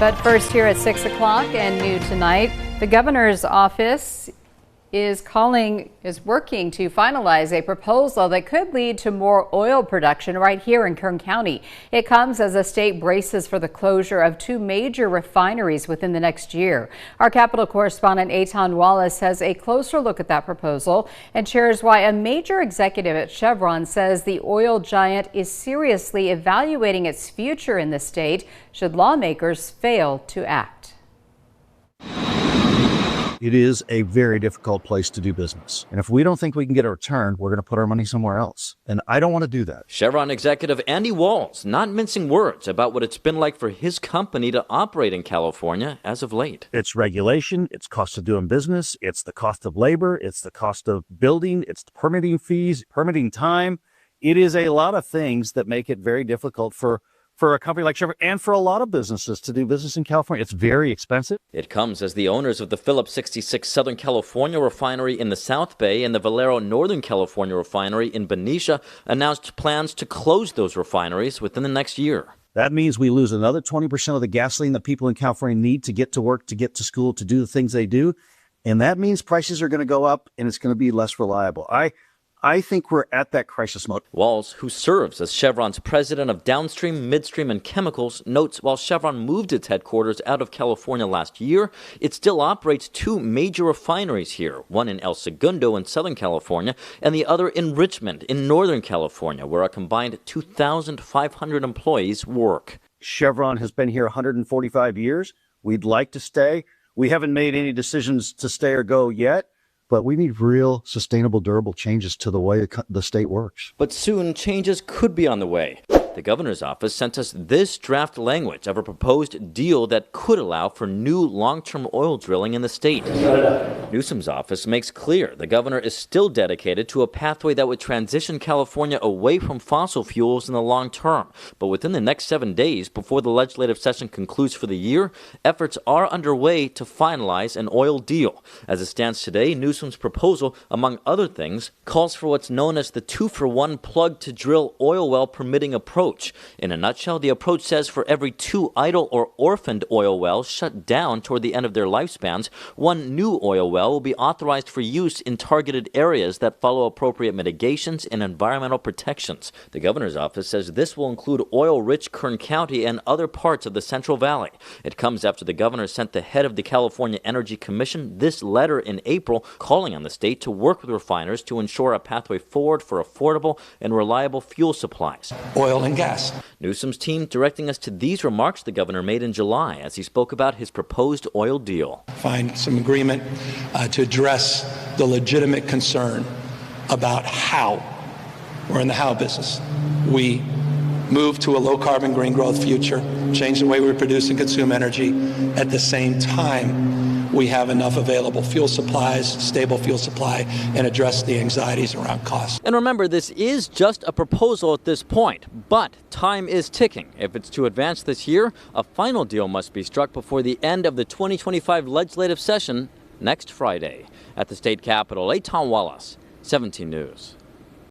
But first, here at 6 o'clock and new tonight, the governor's office is working to finalize a proposal that could lead to more oil production right here in Kern County. It comes as the state braces for the closure of two major refineries within the next year. Our Capitol correspondent Eitan Wallace has a closer look at that proposal and shares why a major executive at Chevron says the oil giant is seriously evaluating its future in the state should lawmakers fail to act. It is a very difficult place to do business. And if we don't think we can get a return, we're going to put our money somewhere else. And I don't want to do that. Chevron executive Andy Walls not mincing words about what it's been like for his company to operate in California as of late. It's regulation, it's cost of doing business, it's the cost of labor, it's the cost of building, it's the permitting fees, permitting time. It is a lot of things that make it very difficult for a company like Chevron and for a lot of businesses to do business in California. It's very expensive. It comes as the owners of the Phillips 66 Southern California refinery in the South Bay and the Valero Northern California refinery in Benicia announced plans to close those refineries within the next year. That means we lose another 20% of the gasoline that people in California need to get to work, to get to school, to do the things they do. And that means prices are going to go up and it's going to be less reliable. I think we're at that crisis mode. Walls, who serves as Chevron's president of downstream, midstream, and chemicals, notes while Chevron moved its headquarters out of California last year, it still operates two major refineries here, one in El Segundo in Southern California and the other in Richmond in Northern California, where a combined 2,500 employees work. Chevron has been here 145 years. We'd like to stay. We haven't made any decisions to stay or go yet. But we need real, sustainable, durable changes to the way the state works. But soon, changes could be on the way. The governor's office sent us this draft language of a proposed deal that could allow for new long-term oil drilling in the state. Newsom's office makes clear the governor is still dedicated to a pathway that would transition California away from fossil fuels in the long term. But within the next 7 days, before the legislative session concludes for the year, efforts are underway to finalize an oil deal. As it stands today, Newsom's proposal, among other things, calls for what's known as the 2-for-1 plug-to-drill oil well permitting approach. In a nutshell, the approach says for every 2 idle or orphaned oil wells shut down toward the end of their lifespans, 1 new oil well will be authorized for use in targeted areas that follow appropriate mitigations and environmental protections. The governor's office says this will include oil-rich Kern County and other parts of the Central Valley. It comes after the governor sent the head of the California Energy Commission this letter in April calling on the state to work with refiners to ensure a pathway forward for affordable and reliable fuel supplies. Oil and gas. Newsom's team directing us to these remarks the governor made in July as he spoke about his proposed oil deal. Find some agreement to address the legitimate concern about how, we're in the how business, we move to a low-carbon, green growth future, change the way we produce and consume energy. At the same time, we have enough available fuel supplies, stable fuel supply, and address the anxieties around cost. And remember, this is just a proposal at this point, but time is ticking. If it's to advance this year, a final deal must be struck before the end of the 2025 legislative session next Friday. At the state capitol, Eitan Wallace, 17 News.